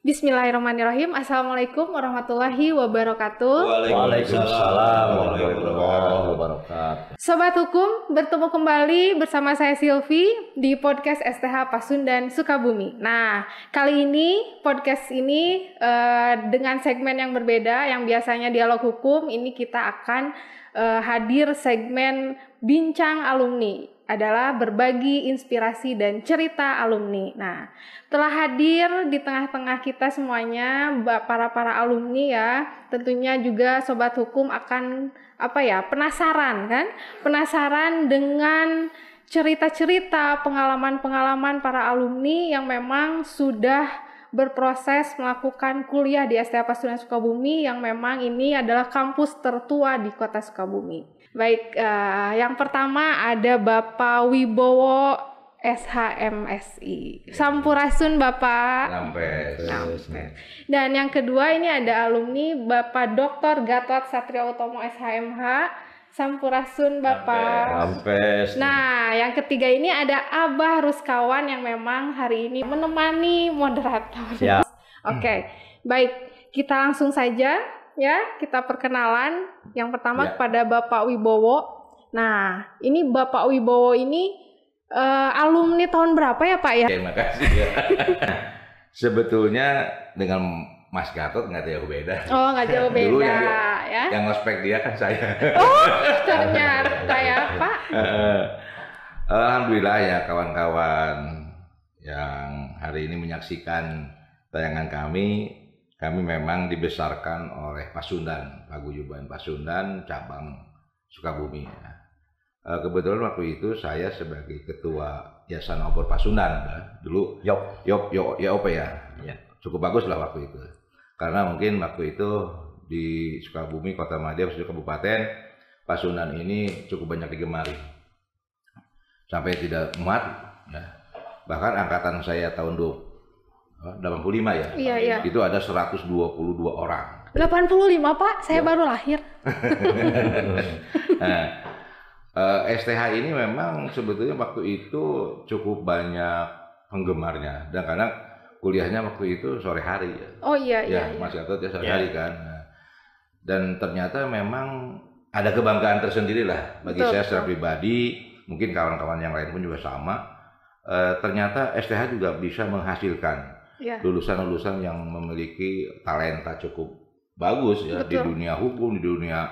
Bismillahirrahmanirrahim. Assalamualaikum warahmatullahi wabarakatuh. Waalaikumsalam warahmatullahi wabarakatuh. Sobat Hukum, bertemu kembali bersama saya Silvi di podcast STH Pasundan Sukabumi. Nah, kali ini podcast ini dengan segmen yang berbeda. Yang biasanya dialog hukum, ini kita akan hadir segmen bincang alumni, adalah berbagi inspirasi dan cerita alumni. Nah, telah hadir di tengah-tengah kita semuanya para alumni ya. Tentunya juga sobat hukum akan penasaran kan? Penasaran dengan cerita-cerita pengalaman-pengalaman para alumni yang memang sudah berproses melakukan kuliah di STH Pasundan Sukabumi, yang memang ini adalah kampus tertua di Kota Sukabumi. Baik, yang pertama ada Bapak Wibowo SHMSI. Sampurasun Bapak. Sampes. Dan yang kedua ini ada alumni Bapak Dr. Gatot Satrio Utomo SHMH. Sampurasun Bapak. Sampes. Nah, yang ketiga ini ada Abah Ruskawan yang memang hari ini menemani moderator. Ya. Oke, baik, kita langsung saja. Ya, kita perkenalan. Yang pertama kepada Bapak Wibowo. Nah, ini Bapak Wibowo ini alumni tahun berapa ya Pak ya? Terima kasih ya. Sebetulnya dengan Mas Gatot nggak jauh beda. Oh, nggak jauh beda. Dulu ya. Yang ngospek dia kan saya. Oh, ternyata ya Pak. Alhamdulillah ya kawan-kawan yang hari ini menyaksikan tayangan kami memang dibesarkan oleh Pasundan, Paguyuban Pasundan cabang Sukabumi. Kebetulan waktu itu saya sebagai ketua Yayasan Obor Pasundan, dulu YOP ya, cukup bagus lah waktu itu. Karena mungkin waktu itu di Sukabumi, Kota Madya, Kabupaten, Pasundan ini cukup banyak digemari. Sampai tidak muat, ya. Bahkan angkatan saya tahun 85 ya, iya. Itu ada 122 orang. 85 Pak, saya baru lahir. Nah, STH ini memang sebetulnya waktu itu cukup banyak penggemarnya, dan karena kuliahnya waktu itu sore hari ya. Oh iya. Mas Gatot ya sore hari kan. Nah, dan ternyata memang ada kebanggaan tersendiri lah bagi saya secara pribadi, mungkin kawan-kawan yang lain pun juga sama. Ternyata STH juga bisa menghasilkan lulusan-lulusan yang memiliki talenta cukup bagus ya. Betul. Di dunia hukum, di dunia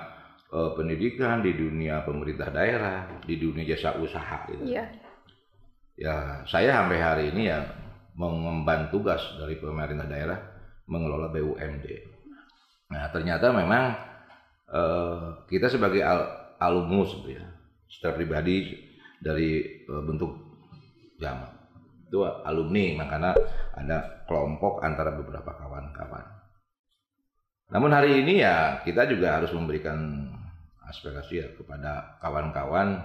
pendidikan, di dunia pemerintah daerah, di dunia jasa usaha gitu. Iya. Ya, saya sampai hari ini ya mengemban tugas dari pemerintah daerah mengelola BUMD. Nah, ternyata memang kita sebagai alumnus gitu ya, secara pribadi dari bentuk jamaah itu alumni, makanya ada kelompok antara beberapa kawan-kawan. Namun hari ini ya kita juga harus memberikan aspirasi ya kepada kawan-kawan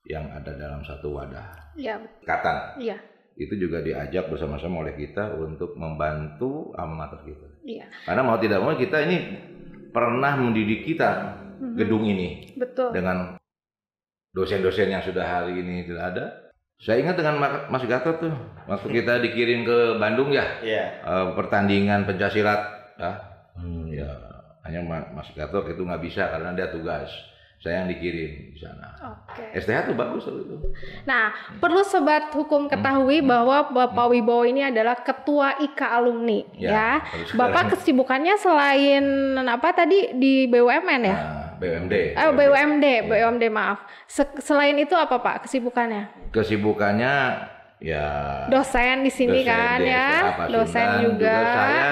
yang ada dalam satu wadah ikatan. Iya. Itu juga diajak bersama-sama oleh kita untuk membantu alma mater kita. Iya. Karena mau tidak mau kita ini pernah mendidik kita gedung ini. Betul. Dengan dosen-dosen yang sudah hari ini tidak ada. Saya ingat dengan Mas Gatot tuh, waktu kita dikirim ke Bandung ya, pertandingan pencaksilat, ya hanya Mas Gatot itu nggak bisa karena dia tugas. Saya yang dikirim di sana. STH tuh bagus itu. Nah, perlu sobat hukum ketahui bahwa Bapak Wibowo ini adalah ketua IKA alumni ya. Bapak kesibukannya selain apa tadi di BUMN ya? BUMD. BUMD maaf. Selain itu apa Pak kesibukannya? Kesibukannya ya dosen di sini kan ya. Dosen juga. Saya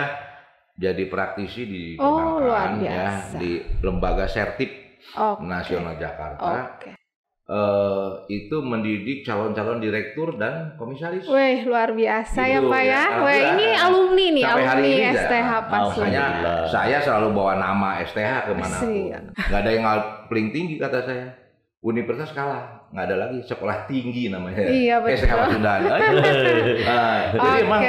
jadi praktisi di perbankan ya, di lembaga sertip nasional Jakarta. Itu mendidik calon-calon direktur dan komisaris. Wih, luar biasa gitu, ya Pak ya. Wih, ini alumni nih, alumni STH Pasundan. Makanya saya selalu bawa nama STH kemanapun. Nggak ada yang paling tinggi kata saya. Universitas kalah, nggak ada lagi sekolah tinggi namanya. Iya, betul. STH Pasundan. Jadi emang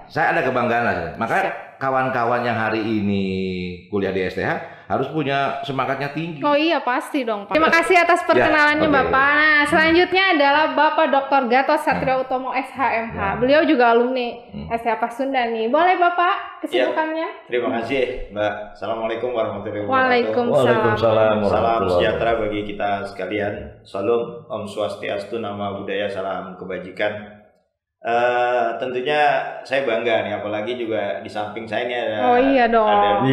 saya ada kebanggaan lah. Maka kawan-kawan yang hari ini kuliah di STH harus punya semangatnya tinggi. Oh iya pasti dong Pak. Terima kasih atas perkenalannya Bapak. Nah selanjutnya adalah Bapak Dr. Gatot Satrio Utomo SHMH. Beliau juga alumni STH Pasundan nih. Boleh Bapak kesibukannya? Terima kasih Mbak. Assalamualaikum warahmatullahi wabarakatuh. Waalaikumsalam. Salam sejahtera bagi kita sekalian. Salam Om Swastiastu, nama budaya, salam kebajikan. Tentunya saya bangga nih, apalagi juga di samping saya ini ada dokter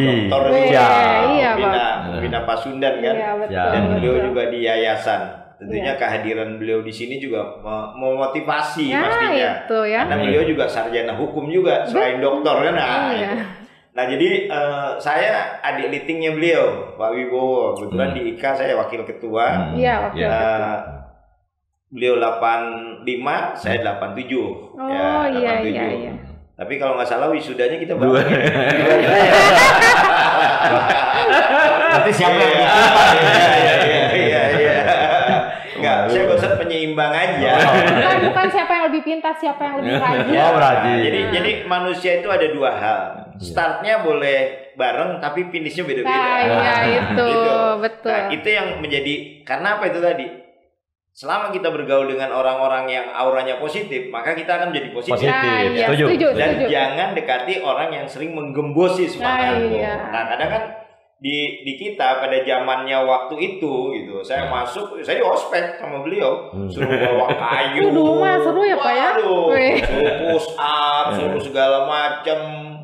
Bina Pasundan kan, dan beliau juga di yayasan. Tentunya kehadiran beliau di sini juga memotivasi pastinya, karena beliau juga sarjana hukum juga selain dokter kan. Nah jadi saya adik litingnya beliau, Pak Wibowo. Kebetulan di IKA saya wakil ketua. Beliau 85, saya 87. Oh iya. Tapi kalau nggak salah wisudanya kita berdua. Nanti siapa yang Iya. Enggak, saya bosan penyeimbang aja. Bukan siapa yang lebih pintar, siapa yang lebih rajin. Jadi manusia itu ada dua hal. Startnya boleh bareng, tapi finishnya beda-beda. Iya itu, betul. Nah itu yang menjadi, karena apa itu tadi? Selama kita bergaul dengan orang-orang yang auranya positif, maka kita akan menjadi positif. Setuju. Dan jangan dekati orang yang sering menggembosi semangatmu. Nah, kadang kan di kita pada zamannya waktu itu gitu, saya masuk, saya di ospek sama beliau, suruh bawa kayu. Dulu mah seru ya Pak ya. Suruh push up, suruh segala macam,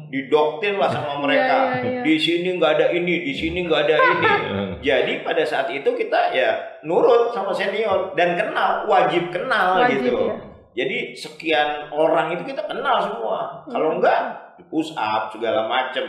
didoktrin lah sama mereka. Di sini nggak ada ini, di sini nggak ada ini. Jadi pada saat itu kita ya nurut sama senior dan kenal, wajib kenal gitu. Jadi sekian orang itu kita kenal semua. Kalau enggak push up segala macam.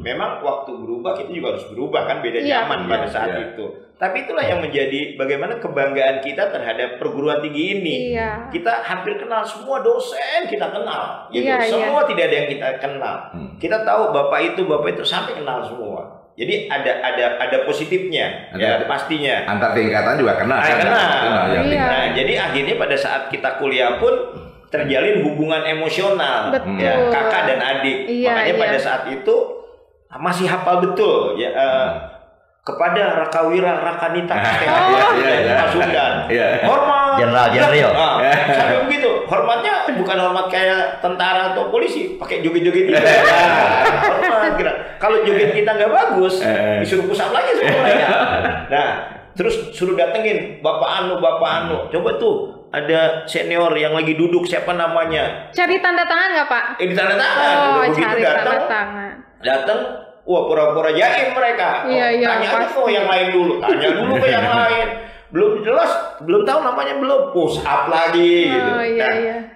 Memang waktu berubah kita juga harus berubah kan, beda zaman pada saat itu. Tapi itulah yang menjadi bagaimana kebanggaan kita terhadap perguruan tinggi ini. Kita hampir kenal semua dosen, kita kenal gitu. Semua tidak ada yang kita kenal. Kita tahu bapak itu sampai kenal semua. Jadi ada positifnya, pastinya. Antar tingkatan juga kenal. Nah, jadi akhirnya pada saat kita kuliah pun terjalin hubungan emosional, ya, kakak dan adik. Makanya pada saat itu masih hafal betul, ya. Kepada Rakawira Rakanita Pasundan, hormat Jenderal. Sampai begitu, hormatnya bukan hormat kayak tentara atau polisi, pakai joget-joget gitu. Hormat kira. Kalau joget kita nggak bagus, disuruh pusat lagi semuanya. Nah, terus suruh datengin Bapak Anu, coba tuh ada senior yang lagi duduk, siapa namanya? Cari tanda tangan nggak Pak? Tanda tangan. Cari tanda tangan. Datang. Wah, pura-pura jaim mereka. Tanya aja kok yang lain dulu. Tanya dulu ke yang lain. Belum jelas, belum tahu namanya belum. Push up lagi gitu.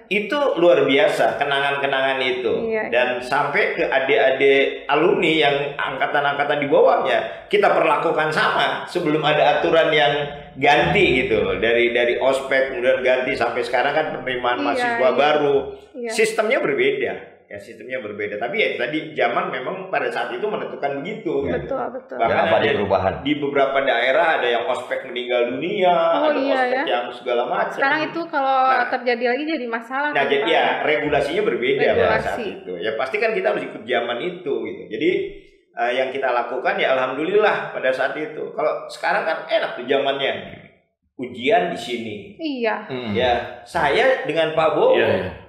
Itu luar biasa kenangan-kenangan itu. Dan sampai ke adik-adik alumni yang angkatan-angkatan di bawahnya, kita perlakukan sama sebelum ada aturan yang ganti gitu. Dari ospek kemudian ganti sampai sekarang kan penerimaan mahasiswa baru. Sistemnya berbeda. Sistemnya berbeda, tapi ya tadi zaman memang pada saat itu menentukan begitu. Betul. Bahkan ada perubahan. Di beberapa daerah ada yang ospek meninggal dunia, ada ospek yang segala macam. Sekarang itu kalau terjadi lagi jadi masalah. Nah, jadi ya regulasinya berbeda pada saat itu. Ya pasti kan kita harus ikut zaman itu gitu. Jadi yang kita lakukan ya alhamdulillah pada saat itu. Kalau sekarang kan enak tuh zamannya. Ujian di sini. Ya, saya dengan Pak Bo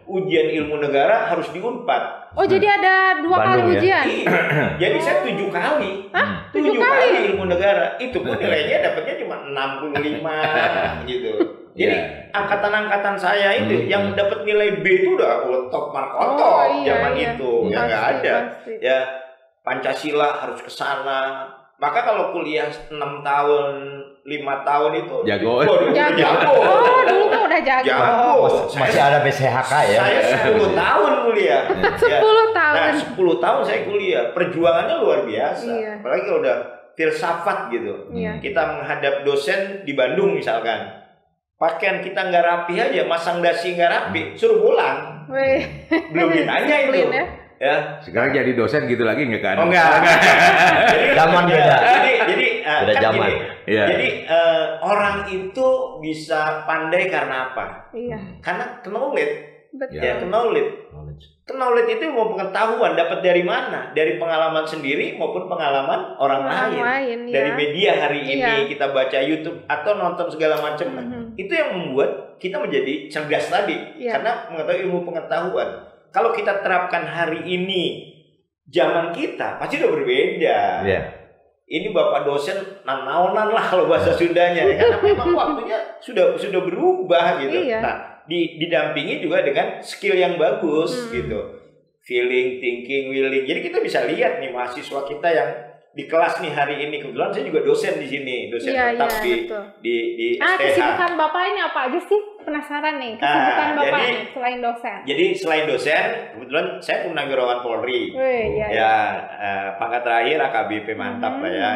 ujian ilmu negara harus di Unpad. Oh, jadi ada 2 kali ujian? Jadi saya 7 kali. 7 kali ilmu negara. Itu pun nilainya dapatnya cuma 65 gitu. Jadi angkatan-angkatan saya itu yang dapat nilai B itu udah top markotok zaman itu. Ya nggak ada. Ya Pancasila harus ke sana. Maka kalau kuliah 6 tahun, 5 tahun itu jago. Dulu kan udah jago. Masih ada BCHK ya. Saya 10 tahun kuliah. 10 tahun. Nah, 10 tahun saya kuliah. Perjuangannya luar biasa. Apalagi kalau udah filsafat gitu. Kita menghadap dosen di Bandung misalkan. Pakaian kita nggak rapi aja, masang dasi nggak rapi, suruh pulang. Belum ditanya itu. Ya. Sekarang jadi dosen gitu lagi nggak kan? Oh enggak. Zaman beda. Jadi beda kan zaman. Gini, jadi orang itu bisa pandai karena apa? Iya. Karena knowledge Betul. Ya, knowledge itu mau pengetahuan dapat dari mana? Dari pengalaman sendiri maupun pengalaman orang lain. Dari media hari ini kita baca YouTube atau nonton segala macam. Itu yang membuat kita menjadi cerdas tadi karena mengetahui ilmu pengetahuan. Kalau kita terapkan hari ini zaman kita pasti udah berbeda. Ini Bapak dosen naonan lah kalau bahasa Sundanya karena memang waktunya sudah berubah gitu. Nah, didampingi juga dengan skill yang bagus gitu. Feeling, thinking, willing. Jadi kita bisa lihat nih mahasiswa kita yang di kelas nih hari ini, kebetulan saya juga dosen di sini, dosen tetap di STH. Kesibukan Bapak ini apa aja sih? Penasaran nih, kesibukan Bapak nih selain dosen. Jadi selain dosen, kebetulan saya Purnawirawan Polri. Pangkat terakhir AKBP mantap lah ya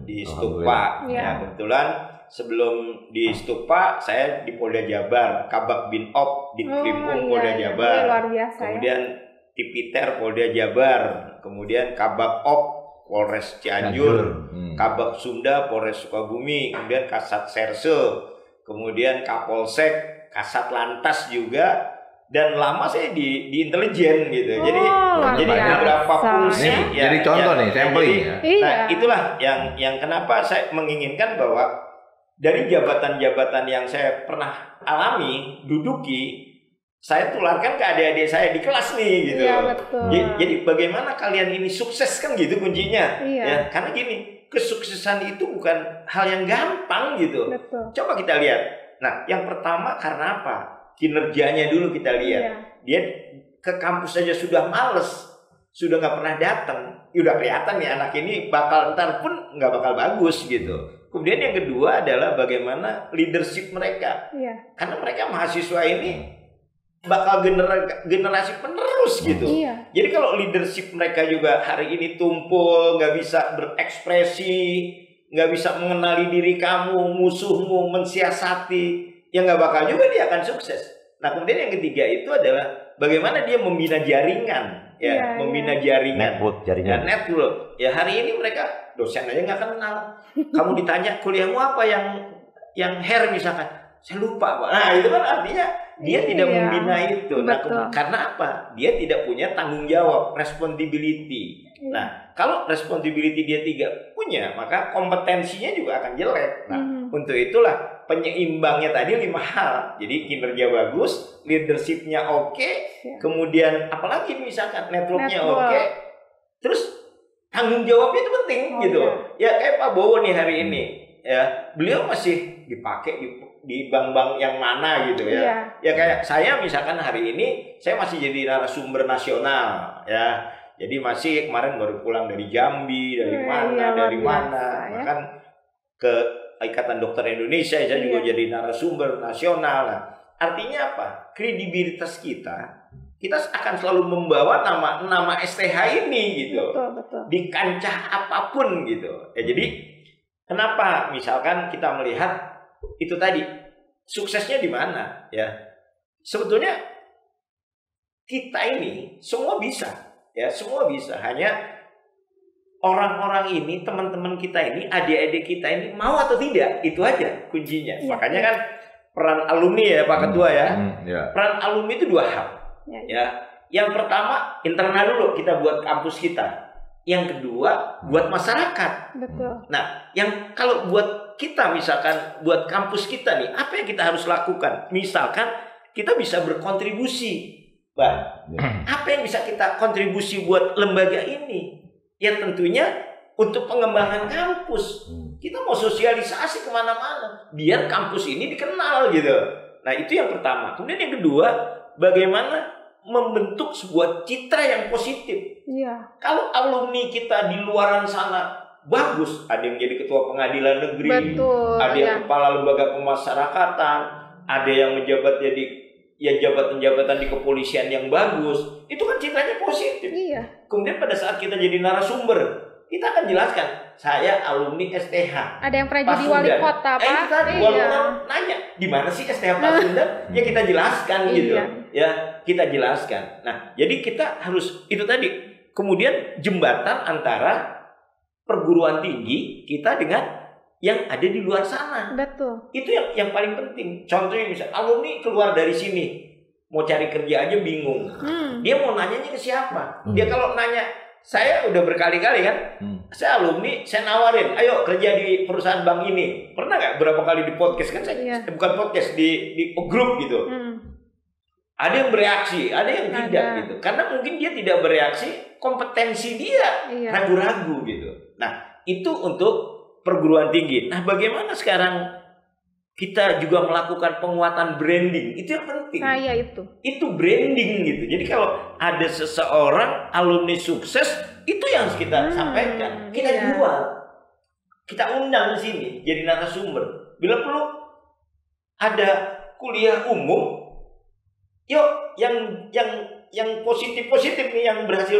di Stupa. Ya, kebetulan sebelum di Stupa saya di Polda Jabar, Kabak Binop di Krimum Polda Jabar. Luar biasa. Kemudian Tipiter Polda Jabar, kemudian Kabak Op Polres Cianjur, Kabak Sunda Polres Sukabumi, kemudian Kasat Serse, kemudian Kapolsek, Kasat Lantas juga, dan lama saya di intelijen gitu. Jadi beberapa fungsi. Jadi contoh nih, sampling. Nah, itulah yang kenapa saya menginginkan bahwa dari jabatan-jabatan yang saya pernah alami, duduki, saya tularkan ke adik-adik saya di kelas nih gitu. Betul. Jadi bagaimana kalian ini sukses kan gitu kuncinya. Ya, karena gini, kesuksesan itu bukan hal yang gampang gitu. Betul. Coba kita lihat. Nah, yang pertama karena apa? Kinerjanya dulu kita lihat. Dia ke kampus saja sudah males, sudah nggak pernah datang. Udah kelihatan nih anak ini bakal ntar pun nggak bakal bagus gitu. Kemudian yang kedua adalah bagaimana leadership mereka. Karena mereka mahasiswa ini bakal generasi penerus gitu. Jadi kalau leadership mereka juga hari ini tumpul, nggak bisa berekspresi, nggak bisa mengenali diri kamu, musuhmu, mensiasati, ya nggak bakal juga dia akan sukses. Nah, kemudian yang ketiga itu adalah bagaimana dia membina jaringan, membina jaringan, network. Ya hari ini mereka dosen aja nggak kenal. Kamu ditanya kuliahmu apa yang hair misalkan, saya lupa Pak. Nah itu kan artinya dia tidak membina itu. Nah, karena apa? Dia tidak punya tanggung jawab, responsibility. Nah, kalau responsibility dia tidak punya, maka kompetensinya juga akan jelek. Nah, untuk itulah penyeimbangnya tadi 5 hal. Jadi kinerja bagus, leadershipnya oke, kemudian apalagi misalkan networknya oke, terus tanggung jawabnya itu penting gitu. Ya kayak Pak Bowo nih hari ini, ya beliau masih dipakai di bank-bank yang mana gitu ya. Ya kayak saya misalkan hari ini saya masih jadi narasumber nasional ya. Jadi masih kemarin baru pulang dari Jambi, dari mana. Bahkan ke Ikatan Dokter Indonesia saya juga jadi narasumber nasional. Nah, artinya apa? Kredibilitas kita akan selalu membawa nama STH ini gitu. Betul. Di kancah apapun gitu. Ya jadi kenapa misalkan kita melihat itu tadi suksesnya di mana ya? Sebetulnya kita ini semua bisa ya, semua bisa. Hanya orang-orang ini, teman-teman kita ini, adik-adik kita ini mau atau tidak, itu aja kuncinya. Makanya kan peran alumni ya Pak Ketua ya. Peran alumni itu 2 hal. Ya. Yang pertama internal dulu kita buat kampus kita. Yang kedua buat masyarakat. Betul. Nah, yang kalau buat kita misalkan buat kampus kita nih, apa yang kita harus lakukan? Misalkan kita bisa berkontribusi, Mbak. Apa yang bisa kita kontribusi buat lembaga ini? Ya tentunya untuk pengembangan kampus. Kita mau sosialisasi kemana-mana, biar kampus ini dikenal gitu. Nah itu yang pertama. Kemudian yang kedua, bagaimana membentuk sebuah citra yang positif. Kalau alumni kita di luaran sana bagus, ada yang jadi ketua pengadilan negeri, ada yang kepala lembaga pemasyarakatan, ada yang menjabat jadi jabatan-jabatan di kepolisian yang bagus, itu kan citranya positif. Kemudian pada saat kita jadi narasumber, kita akan jelaskan, saya alumni STH. Ada yang pernah jadi wali kota, Pak. Wali kota nanya, di mana sih STH Pasundan? Ya kita jelaskan gitu. Ya, kita jelaskan. Nah, jadi kita harus itu tadi. Kemudian jembatan antara perguruan tinggi kita dengan yang ada di luar sana. Betul. Itu yang paling penting. Contohnya misal alumni keluar dari sini mau cari kerja aja bingung. Dia mau nanyanya ke siapa? Dia kalau nanya, saya udah berkali-kali kan, saya alumni, saya nawarin, ayo kerja di perusahaan bank ini. Pernah nggak berapa kali di podcast kan? Saya bukan podcast, di grup gitu. Ada yang bereaksi, ada yang tidak gitu. Karena mungkin dia tidak bereaksi, kompetensi dia ragu-ragu gitu. Nah, itu untuk perguruan tinggi. Nah, bagaimana sekarang kita juga melakukan penguatan branding? Itu yang penting. Itu branding gitu. Jadi kalau ada seseorang alumni sukses, itu yang harus kita sampaikan. Kita jual. Kita undang di sini jadi narasumber. Bila perlu ada kuliah umum, yuk yang positif nih, yang berhasil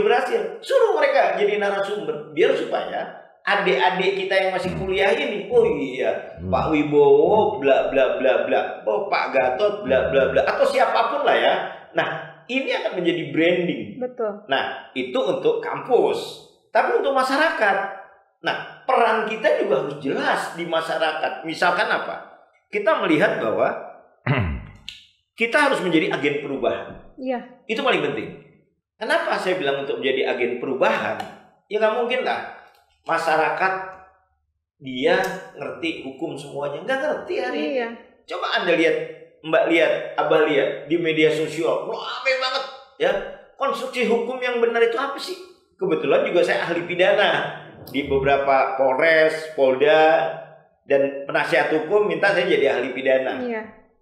suruh mereka jadi narasumber, biar supaya adik-adik kita yang masih kuliah ini, oh iya Pak Wibowo bla bla bla bla, oh Pak Gatot bla bla bla, atau siapapun lah ya. Nah, ini akan menjadi branding. Betul. Nah, itu untuk kampus. Tapi untuk masyarakat, nah peran kita juga harus jelas di masyarakat. Misalkan apa? Kita melihat bahwa kita harus menjadi agen perubahan. Itu paling penting. Kenapa saya bilang untuk menjadi agen perubahan? Ya nggak mungkin lah masyarakat dia ngerti hukum semuanya. Nggak ngerti hari ini. Coba Anda lihat, Mbak lihat, Abah lihat di media sosial, ramai banget ya. Konstruksi hukum yang benar itu apa sih? Kebetulan juga saya ahli pidana di beberapa Polres, Polda, dan penasihat hukum minta saya jadi ahli pidana.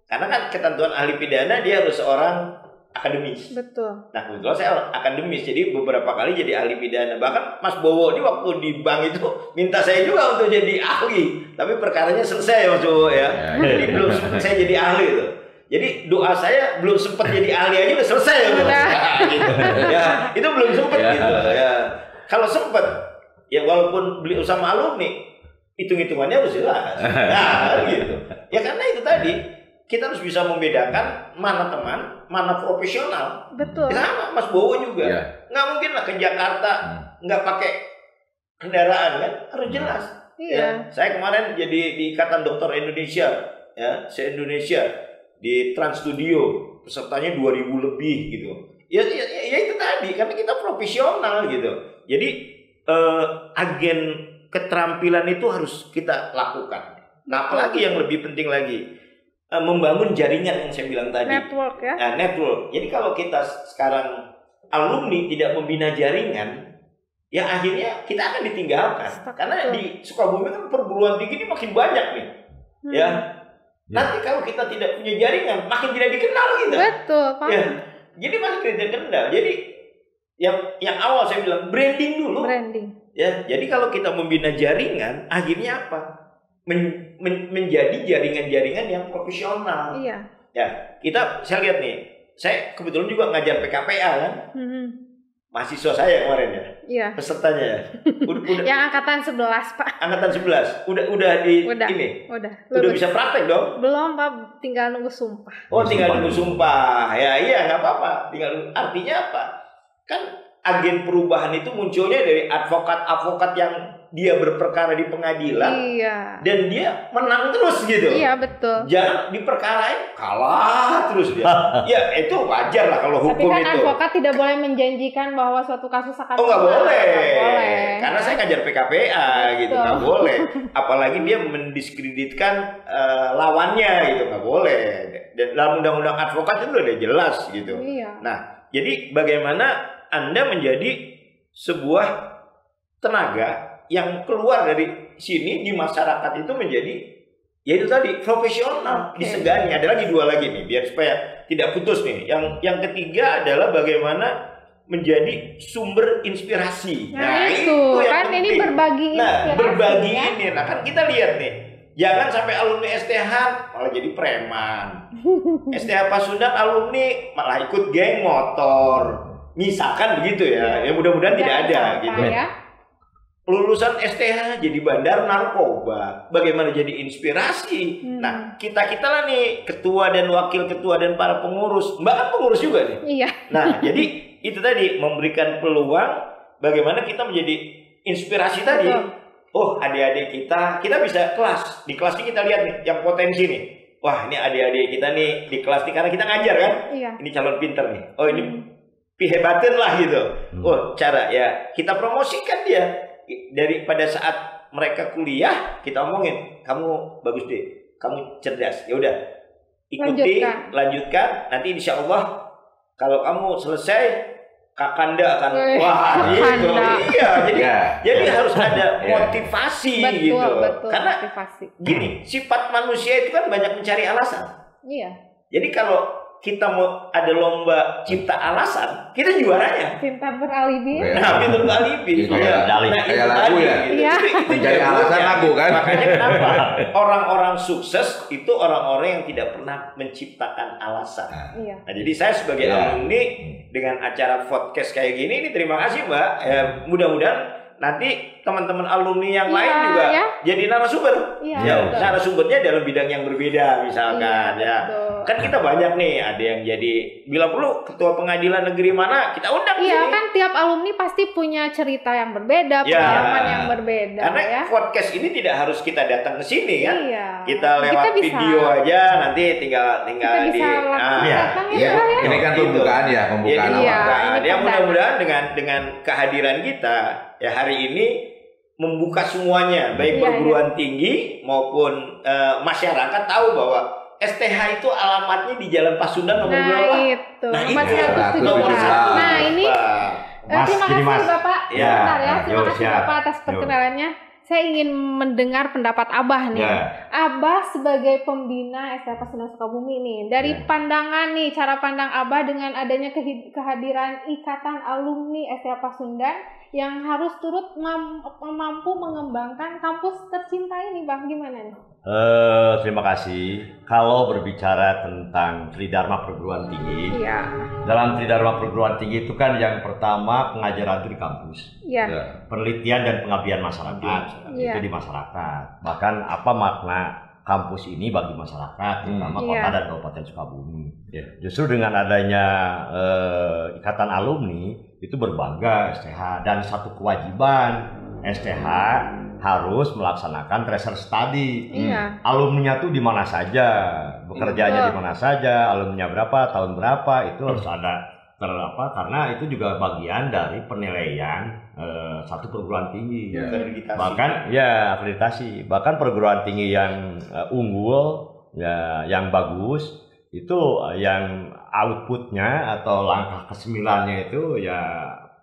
Karena kan ketentuan ahli pidana dia harus seorang akademis. Betul. Nah, kebetulan saya akademis, jadi beberapa kali jadi ahli pidana. Bahkan Mas Bowo ini waktu di bank itu minta saya juga untuk jadi ahli. Tapi perkaranya selesai Mas Bowo ya. Jadi belum sempat saya jadi ahli itu. Jadi doa saya belum sempat jadi ahli aja udah selesai ya. Gitu. Ya, itu belum sempat gitu ya. Kalau sempat, ya walaupun beli sama alumni, hitung-hitungannya harus jelas. Nah, gitu. Ya karena itu tadi, kita harus bisa membedakan mana teman, mana profesional. Betul. Sama Mas Bowo juga. Nggak mungkin lah ke Jakarta nggak pakai kendaraan kan, harus jelas. Ya, saya kemarin jadi di Ikatan Dokter Indonesia, ya, se-Indonesia di Trans Studio, pesertanya 2.000 lebih gitu. Ya itu tadi, karena kita profesional gitu. Jadi agen keterampilan itu harus kita lakukan. Nah, apalagi yang lebih penting lagi, membangun jaringan yang saya bilang tadi. Network ya. Nah, network. Jadi kalau kita sekarang alumni tidak membina jaringan, ya akhirnya kita akan ditinggalkan. Karena di Sukabumi kan perguruan tinggi ini makin banyak nih. Ya. Nanti kalau kita tidak punya jaringan, makin tidak dikenal kita. Betul, Pak. Ya. Jadi makin tidak dikenal. Jadi yang awal saya bilang branding dulu. Ya. Jadi kalau kita membina jaringan, akhirnya apa? Menjadi jaringan-jaringan yang profesional. Ya, saya lihat nih, saya kebetulan juga ngajar PKPA kan. Mahasiswa saya kemarin ya. Pesertanya ya. Udah, yang angkatan 11, Pak. Angkatan 11. Udah ini. Udah bisa praktek dong? Belum, Pak, tinggal nunggu sumpah. Oh, tinggal nunggu sumpah. Ya, iya, enggak apa-apa. Artinya apa? Kan agen perubahan itu munculnya dari advokat-advokat yang dia berperkara di pengadilan, dan dia menang terus gitu. Iya, betul. Jangan diperkarain kalah terus dia. Ya itu wajar lah kalau hukum itu. Tapi kan advokat tidak boleh menjanjikan bahwa suatu kasus akan nggak boleh. Karena saya ngajar PKPA gitu, nggak boleh. Apalagi dia mendiskreditkan lawannya gitu, nggak boleh. Dan dalam undang-undang advokat itu udah jelas gitu. Nah, jadi bagaimana Anda menjadi sebuah tenaga yang keluar dari sini di masyarakat itu menjadi, ya itu tadi, profesional, disegani. Ada lagi 2 lagi nih, biar supaya tidak putus nih. Yang ketiga adalah bagaimana menjadi sumber inspirasi. Nah itu yang kan penting. Ini berbagi inspirasi. Nah, berbagi ini. Nah, kan kita lihat nih, jangan sampai alumni STH malah jadi preman. STH Pasundan alumni malah ikut geng motor. Misalkan begitu ya. Ya mudah-mudahan tidak ada gitu. Ya. Lulusan STH jadi bandar narkoba, bagaimana jadi inspirasi? Nah, kita lah nih ketua dan wakil ketua dan para pengurus, Mbak kan pengurus juga nih. Iya. Nah, jadi itu tadi memberikan peluang bagaimana kita menjadi inspirasi tadi. Oh, adik-adik kita bisa kelas, di kelas ini kita lihat nih yang potensi nih. wah ini adik-adik kita nih di kelas nih, karena kita ngajar kan, ini calon pinter nih, oh ini pihebatin lah gitu. Oh cara ya kita promosikan dia dari pada saat mereka kuliah, kita omongin kamu bagus deh, kamu cerdas, ya udah ikuti, lanjutkan, nanti insya Allah kalau kamu selesai Kakanda akan wah gitu. Iya, jadi harus ada motivasi gitu. Karena gini, sifat manusia itu kan banyak mencari alasan. Iya. Jadi kalau kita mau ada lomba cipta alasan, kita juaranya. Pintar beralibi. Nah, pintar beralibi. Kayak lagu ya. Mencari alasan lagu kan. Makanya kenapa orang-orang sukses itu orang-orang yang tidak pernah menciptakan alasan. Nah, jadi saya sebagai alumni dengan acara podcast kayak gini, ini terima kasih Mbak. Mudah-mudahan nanti teman-teman alumni yang lain juga jadi narasumber. Narasumbernya dalam bidang yang berbeda misalkan Kan kita banyak nih, ada yang jadi bila perlu ketua pengadilan negeri mana kita undang. Kan tiap alumni pasti punya cerita yang berbeda, pengalaman yang berbeda. Karena podcast ini tidak harus kita datang ke sini kan. Kita lewat video aja, nanti tinggal di ini kan pembukaan awal. Ya mudah-mudahan dengan kehadiran kita ya hari ini membuka semuanya, baik perguruan tinggi maupun masyarakat tahu bahwa STH itu alamatnya di Jalan Pasundan nomor berapa? Nomor 1. Nah ini terima kasih Bapak. Terima kasih Bapak atas perkenalannya. Saya ingin mendengar pendapat Abah nih. Abah sebagai pembina STH Pasundan Sukabumi nih, dari pandangan nih, cara pandang Abah dengan adanya kehadiran Ikatan Alumni STH Pasundan yang harus turut mampu mengembangkan kampus tercinta ini, Bang, gimana nih? Terima kasih. Kalau berbicara tentang Tridharma Perguruan Tinggi, dalam Tridharma Perguruan Tinggi itu kan yang pertama pengajaran itu di kampus, penelitian dan pengabdian masyarakat itu di masyarakat. Bahkan apa makna kampus ini bagi masyarakat, terutama kota dan kabupaten Sukabumi. Justru dengan adanya Ikatan Alumni itu berbangga STH, dan satu kewajiban STH harus melaksanakan tracer study. Alumninya tuh di mana saja, bekerjanya di mana saja, alumninya berapa, tahun berapa, itu harus ada karena itu juga bagian dari penilaian satu perguruan tinggi. Bahkan akreditasi. Bahkan perguruan tinggi yang unggul, yang bagus, itu yang outputnya atau langkah ke-9-nya itu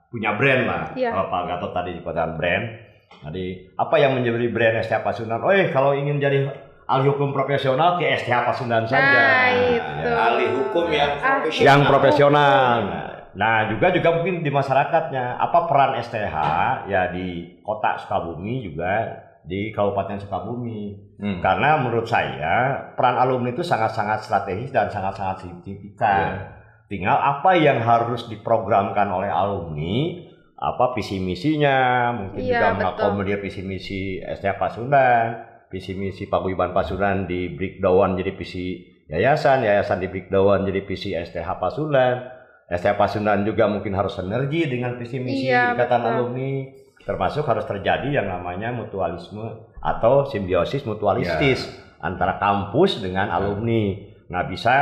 punya brand lah. Kalau Pak Gatot tadi dikatakan brand. Jadi apa yang menjadi brand STH Pasundan? Kalau ingin jadi ahli hukum profesional ke STH Pasundan saja. Ahli hukum yang profesional. Nah juga mungkin di masyarakatnya apa peran STH di kota Sukabumi juga di Kabupaten Sukabumi. Karena menurut saya peran alumni itu sangat-sangat strategis dan sangat-sangat signifikan. Tinggal apa yang harus diprogramkan oleh alumni, apa visi misinya, mungkin juga mengakomodir visi misi STH Pasundan, visi misi Paguyuban Pasundan di breakdown jadi visi yayasan di breakdown jadi visi STH Pasundan. STH Pasundan juga mungkin harus sinergi dengan visi misi Ikatan Alumni, termasuk harus terjadi yang namanya mutualisme atau simbiosis mutualistis antara kampus dengan alumni. Nggak bisa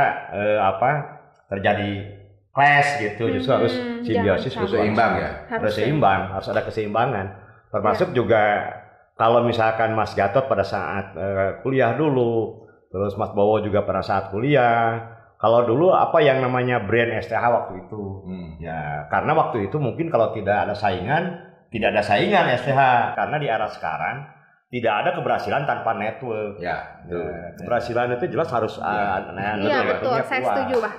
terjadi clash gitu, justru harus simbiosis, harus seimbang harus seimbang, harus ada keseimbangan. Termasuk juga kalau misalkan Mas Gatot pada saat kuliah dulu, terus Mas Bowo juga pada saat kuliah. Kalau dulu apa yang namanya brand STH waktu itu, karena waktu itu mungkin kalau tidak ada saingan STH, karena di era sekarang tidak ada keberhasilan tanpa network. Keberhasilan itu jelas harus betul, saya setuju, Pak.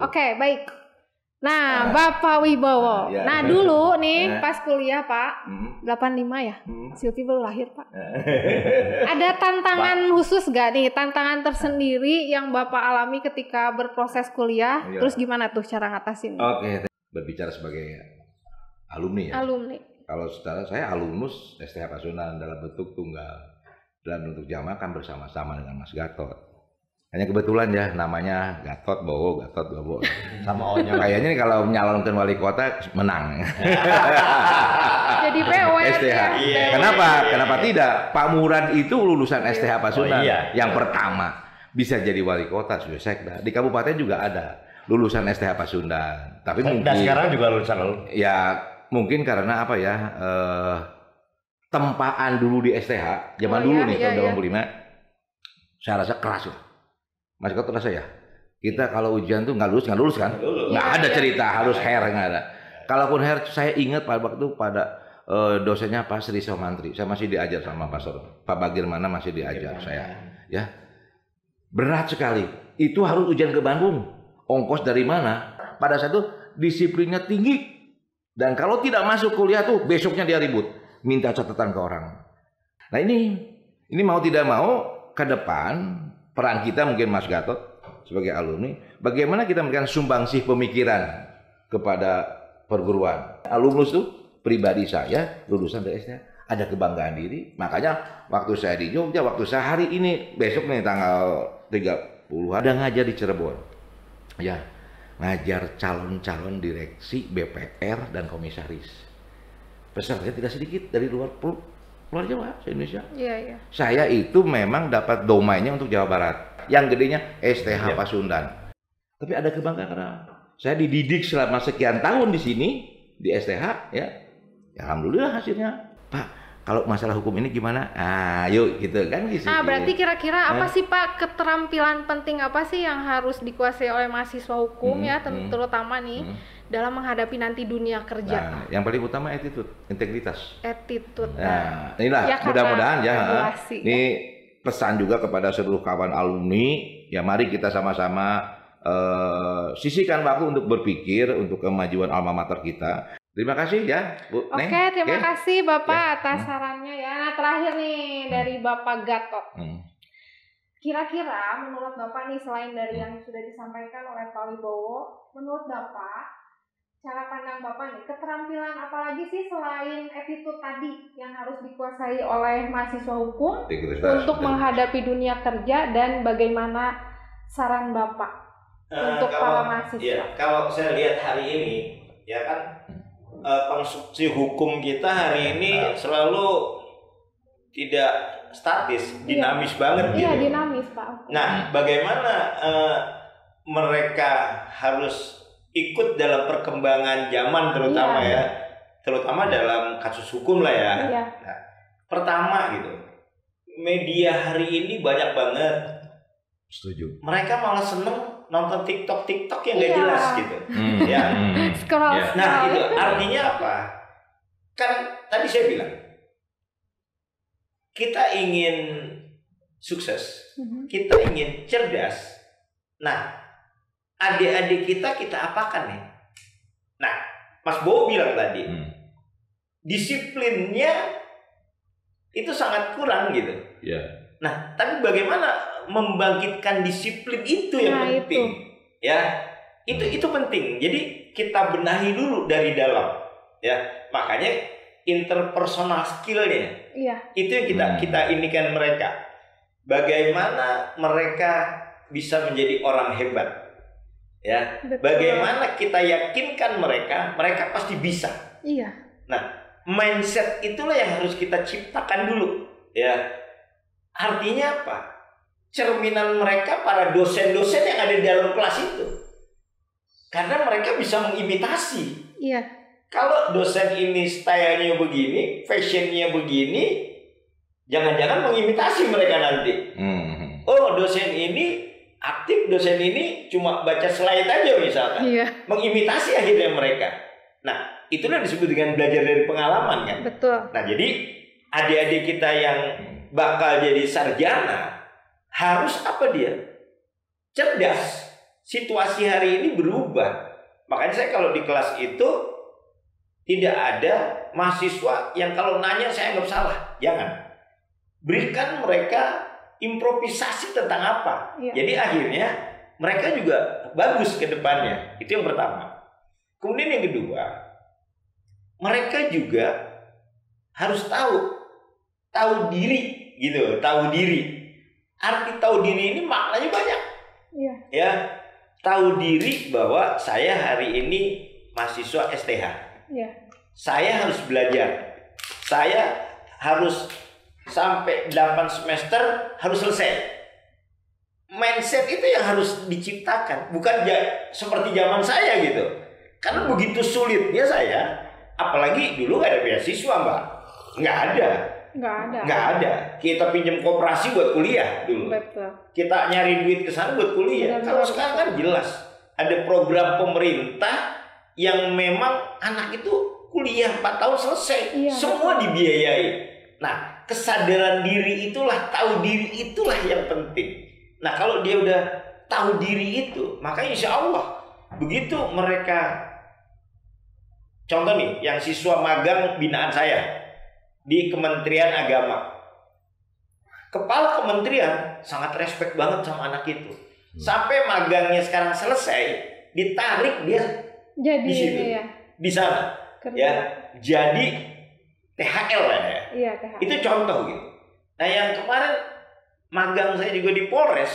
Oke, baik. Nah, Bapak Wibowo. Nah, dulu nih pas kuliah, Pak, 85 ya. Silvi baru lahir, Pak. Ada tantangan khusus gak nih? Tantangan tersendiri yang Bapak alami ketika berproses kuliah? Terus gimana tuh cara ngatasin? Berbicara sebagai alumni ya. Kalau secara saya alumnus STH Pasundan dalam bentuk tunggal, dalam bentuk jamaah kan bersama-sama dengan Mas Gatot. Hanya kebetulan namanya Gatot Bowo. Sama Onya. Kayaknya nih kalau menyalonkan wali kota menang. Jadi PW STH. Kenapa? Kenapa tidak? Pak Murad itu lulusan STH Pasundan yang pertama. bisa jadi wali kota, sudah sekda. Di kabupaten juga ada lulusan STH Pasundan. Tapi mungkin sekarang juga lulusan ya mungkin karena apa ya, tempaan dulu di STH zaman dulu nih tahun 85, saya rasa keras lah. Mas kau terasa ya? Kita kalau ujian tuh nggak lulus kan? Nggak ada cerita harus hair, nggak ada. Kalaupun hair, saya ingat pada waktu dosennya Pak Sri Somantri. Saya masih diajar sama Pak Bagirmana, masih diajar saya. Ya, berat sekali. Itu harus ujian ke Bandung. Ongkos dari mana? Pada saat itu disiplinnya tinggi. Dan kalau tidak masuk kuliah tuh besoknya dia ribut, minta catatan ke orang. Nah ini mau tidak mau ke depan peran kita mungkin Mas Gatot sebagai alumni, bagaimana kita memberikan sumbangsih pemikiran kepada perguruan. Alumnus tuh pribadi saya lulusan dari STH, ada kebanggaan diri. Makanya waktu saya di Jogja, waktu saya hari ini besok nih tanggal 30 ada ngajar di Cirebon. Ya, ngajar calon-calon direksi BPR dan komisaris. Pesertanya tidak sedikit dari luar Jawa, Indonesia. Iya. Saya itu memang dapat domainnya untuk Jawa Barat. Yang gedenya STH Pasundan. Tapi ada kebanggaan karena saya dididik selama sekian tahun di sini di STH ya. Alhamdulillah hasilnya. Pak, kalau masalah hukum ini gimana? Yuk gitu kan gitu. Berarti kira-kira apa sih Pak keterampilan penting apa sih yang harus dikuasai oleh mahasiswa hukum terutama nih dalam menghadapi nanti dunia kerja? Nah, yang paling utama attitude, integritas. Nah, inilah ya, mudah-mudahan ya. Ini pesan juga kepada seluruh kawan alumni, ya mari kita sama-sama sisihkan waktu untuk berpikir untuk kemajuan alma mater kita. Terima kasih ya, Bu Neng. Oke, terima kasih Bapak atas sarannya ya. Nah, terakhir nih dari Bapak Gatot. Kira-kira menurut Bapak nih selain dari yang sudah disampaikan oleh Pak Wibowo, menurut Bapak cara pandang Bapak nih, keterampilan apa lagi sih selain attitude tadi yang harus dikuasai oleh mahasiswa hukum untuk menghadapi dunia kerja, dan bagaimana saran Bapak untuk para mahasiswa? Ya, kalau saya lihat hari ini, ya kan konstruksi hukum kita hari ini selalu tidak statis, dinamis banget gitu. Iya, dinamis Pak. Nah, bagaimana mereka harus ikut dalam perkembangan zaman terutama terutama dalam kasus hukum lah ya. Nah, pertama gitu, media hari ini banyak banget. Setuju. Mereka malah seneng nonton TikTok yang nggak jelas gitu. Nah itu artinya apa? Kan tadi saya bilang kita ingin sukses, kita ingin cerdas. Nah, adik-adik kita apakan nih? Nah, Mas Bowo bilang tadi, disiplinnya itu sangat kurang gitu. Nah, tapi bagaimana membangkitkan disiplin itu yang penting, ya? Itu penting. Jadi kita benahi dulu dari dalam, ya. Makanya interpersonal skillnya, itu yang kita inikan mereka. Bagaimana mereka bisa menjadi orang hebat. Ya, bagaimana kita yakinkan mereka pasti bisa. Nah, mindset itulah yang harus kita ciptakan dulu. Ya, artinya apa? Cerminan mereka para dosen-dosen yang ada di dalam kelas itu, karena mereka bisa mengimitasi. Kalau dosen ini stylenya begini, fashionnya begini, jangan-jangan mengimitasi mereka nanti. Oh, dosen ini aktif, dosen ini cuma baca slide aja misalkan, mengimitasi akhirnya mereka. Nah, itulah disebut dengan belajar dari pengalaman kan. Betul. Nah, jadi adik-adik kita yang bakal jadi sarjana harus apa dia? Cerdas. Situasi hari ini berubah. Makanya saya kalau di kelas itu tidak ada mahasiswa yang kalau nanya saya anggap salah. Jangan. Berikan mereka improvisasi tentang apa. Jadi akhirnya mereka juga bagus ke depannya. Itu yang pertama. Kemudian yang kedua, mereka juga harus tahu diri gitu, tahu diri. Arti tahu diri ini maknanya banyak. Ya, tahu diri bahwa saya hari ini mahasiswa STH. Saya harus belajar. Saya harus sampai 8 semester harus selesai. mindset itu yang harus diciptakan, bukan seperti zaman saya gitu. Karena begitu sulitnya saya, apalagi dulu nggak ada beasiswa Mbak, nggak ada. Kita pinjam koperasi buat kuliah dulu. Betul. Kita nyari duit ke sana buat kuliah. Kalau sekarang kan jelas ada program pemerintah yang memang anak itu kuliah 4 tahun selesai, semua dibiayai. Nah, kesadaran diri itulah, tahu diri itulah yang penting. Nah, kalau dia udah tahu diri itu, maka insya Allah begitu mereka, contoh nih, yang siswa magang binaan saya di Kementerian Agama, kepala kementerian sangat respect banget sama anak itu. Sampai magangnya sekarang selesai, ditarik dia jadi di situ, di sana, ya, jadi THL ya. Iya, THL. Itu contoh gitu. Nah, yang kemarin magang saya juga di Polres,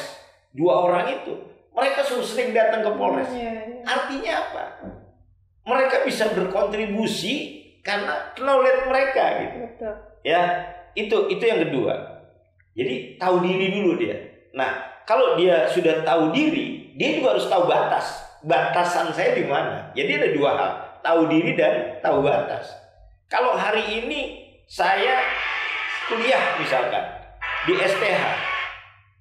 2 orang itu, mereka sering datang ke Polres. Artinya apa? Mereka bisa berkontribusi karena knowledge mereka gitu. Betul. Ya, itu yang kedua. Jadi tahu diri dulu dia. Nah, kalau dia sudah tahu diri, dia juga harus tahu batas. Batasan saya di mana? Jadi ada 2 hal, tahu diri dan tahu batas. Kalau hari ini saya kuliah misalkan di STH,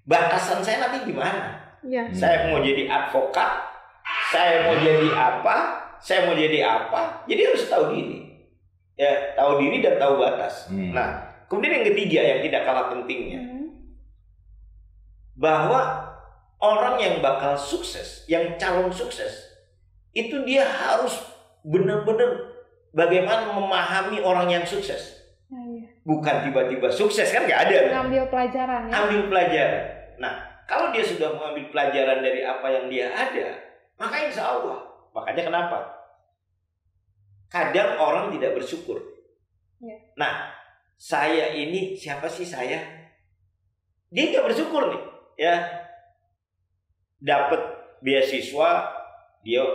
batasan saya nanti gimana? Saya mau jadi advokat, saya mau jadi apa, jadi harus tahu diri. Ya, tahu diri dan tahu batas. Nah, kemudian yang ketiga yang tidak kalah pentingnya, bahwa orang yang bakal sukses, yang calon sukses, itu dia harus benar-benar bagaimana memahami orang yang sukses. Bukan tiba-tiba sukses, kan nggak ada. Ambil pelajaran. Ya? Ambil pelajaran. Nah, kalau dia sudah mengambil pelajaran dari apa yang dia ada, maka insya Allah. Makanya kenapa? Kadang orang tidak bersyukur. Nah, saya ini siapa sih saya? Dia nggak bersyukur nih, ya. Dapat beasiswa, dia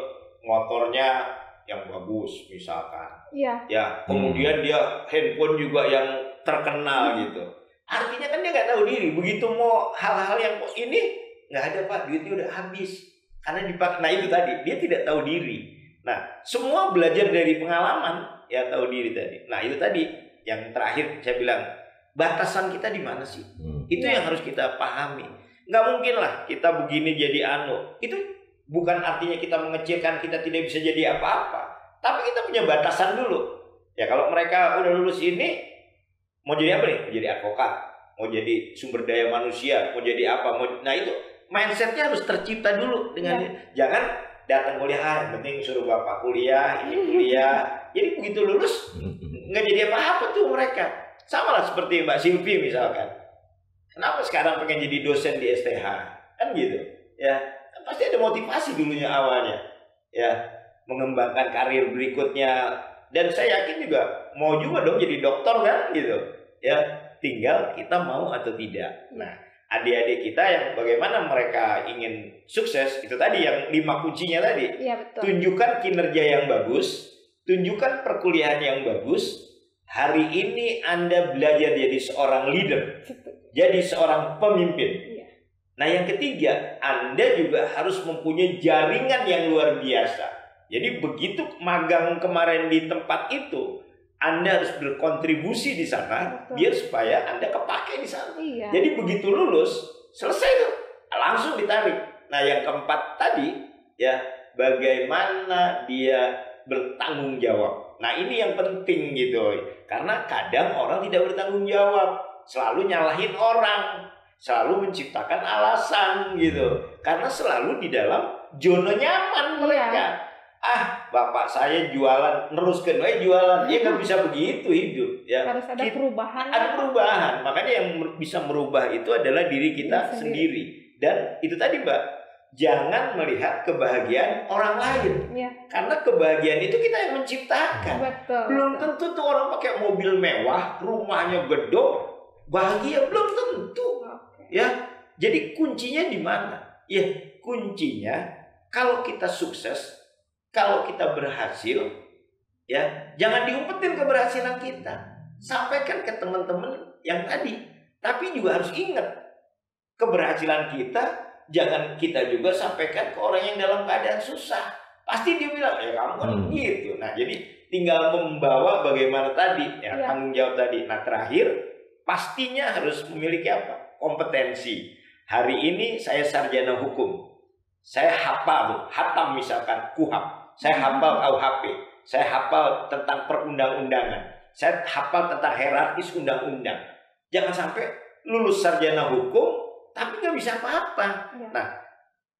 motornya yang bagus misalkan, ya, kemudian dia handphone juga yang terkenal gitu. Artinya kan dia nggak tahu diri. Begitu mau hal-hal yang ini nggak ada Pak, duitnya udah habis karena dipakai. Nah itu tadi, dia tidak tahu diri. Nah, semua belajar dari pengalaman, ya, tahu diri tadi. Nah itu tadi yang terakhir saya bilang, batasan kita di mana sih? Itu yang harus kita pahami. Nggak mungkin lah kita begini jadi itu. Bukan artinya kita mengecilkan kita tidak bisa jadi apa-apa, tapi kita punya batasan dulu. Ya, kalau mereka udah lulus ini, mau jadi apa nih? Mau jadi advokat, mau jadi sumber daya manusia, mau jadi apa? Nah itu mindsetnya harus tercipta dulu dengan jangan datang kuliah, yang penting suruh bapak kuliah, ini kuliah. Jadi begitu lulus nggak jadi apa-apa tuh mereka. Sama lah seperti Mbak Silvi misalkan. Kenapa sekarang pengen jadi dosen di STH? Kan gitu, ya. Pasti ada motivasi dulunya awalnya, ya, mengembangkan karir berikutnya. Dan saya yakin juga mau juga dong jadi dokter kan gitu, ya, tinggal kita mau atau tidak. Nah, adik-adik kita yang bagaimana mereka ingin sukses, itu tadi yang 5 kuncinya tadi. Betul. Tunjukkan kinerja yang bagus, tunjukkan perkuliahan yang bagus. Hari ini Anda belajar jadi seorang leader, jadi seorang pemimpin. Nah, yang ketiga, Anda juga harus mempunyai jaringan yang luar biasa. Jadi begitu magang kemarin di tempat itu, Anda harus berkontribusi di sana, biar supaya Anda kepake di sana. Jadi begitu lulus, selesai tuh, langsung ditarik. Nah, yang keempat tadi, ya, bagaimana dia bertanggung jawab. Nah, ini yang penting gitu. Karena kadang orang tidak bertanggung jawab, selalu nyalahin orang, selalu menciptakan alasan gitu, karena selalu di dalam zona nyaman mereka. Bapak saya jualan, neruskan jualan, dia nggak bisa begitu hidup, ya. Harus ada perubahan. Ada perubahan, makanya yang bisa merubah itu adalah diri kita sendiri. Dan itu tadi Mbak, jangan melihat kebahagiaan orang lain, karena kebahagiaan itu kita yang menciptakan. Belum tentu tuh orang pakai mobil mewah, rumahnya gedor, bahagia, belum tentu. Ya, jadi kuncinya di mana? Ya, kuncinya kalau kita sukses, kalau kita berhasil, ya, jangan diumpetin keberhasilan kita. Sampaikan ke teman-teman yang tadi. Tapi juga harus ingat, keberhasilan kita jangan kita juga sampaikan ke orang yang dalam keadaan susah. Pasti dia bilang, ya kamu kan gitu. Nah, jadi tinggal membawa bagaimana tadi, ya tanggung jawab tadi. Nah, terakhir, pastinya harus memiliki apa? Kompetensi. Hari ini saya sarjana hukum. Saya hafal, hatam misalkan KUHAP. Saya hafal KUHP. Saya hafal tentang perundang-undangan. Saya hafal tentang hierarkis undang-undang. Jangan sampai lulus sarjana hukum, tapi nggak bisa apa-apa. Nah,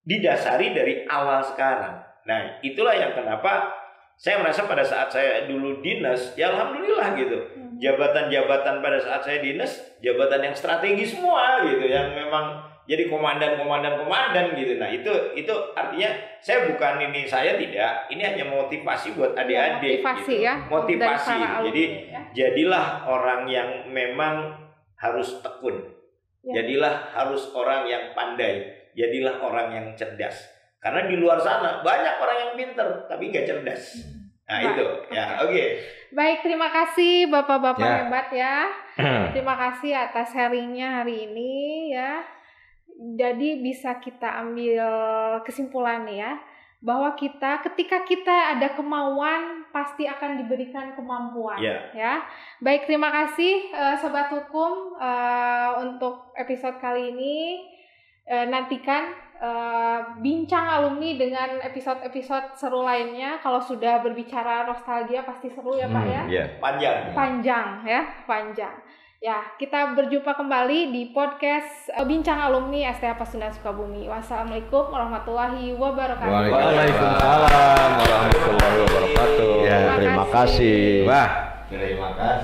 didasari dari awal sekarang. Nah, itulah yang kenapa saya merasa pada saat saya dulu dinas, ya alhamdulillah gitu. Jabatan-jabatan pada saat saya dinas, jabatan yang strategis semua gitu, yang memang jadi komandan gitu. Nah, itu artinya saya bukan ini, saya tidak. Ini hanya motivasi buat adik-adik. Motivasi gitu. ya. Motivasi. Jadi jadilah orang yang memang harus tekun. Jadilah harus orang yang pandai. Jadilah orang yang cerdas. Karena di luar sana banyak orang yang pinter tapi nggak cerdas. Nah, itu ya, oke. Baik, terima kasih Bapak-bapak hebat ya. Terima kasih atas sharingnya hari ini ya. Jadi bisa kita ambil kesimpulan ya, bahwa ketika kita ada kemauan pasti akan diberikan kemampuan ya. Baik, terima kasih Sobat Hukum untuk episode kali ini. Nantikan bincang alumni dengan episode-episode seru lainnya. Kalau sudah berbicara nostalgia pasti seru ya Pak ya. Panjang. Ya, kita berjumpa kembali di podcast Bincang Alumni STH Pasundan Sukabumi. Wassalamualaikum warahmatullahi wabarakatuh. Waalaikumsalam warahmatullahi wabarakatuh. Ya, terima kasih. Wah, terima kasih.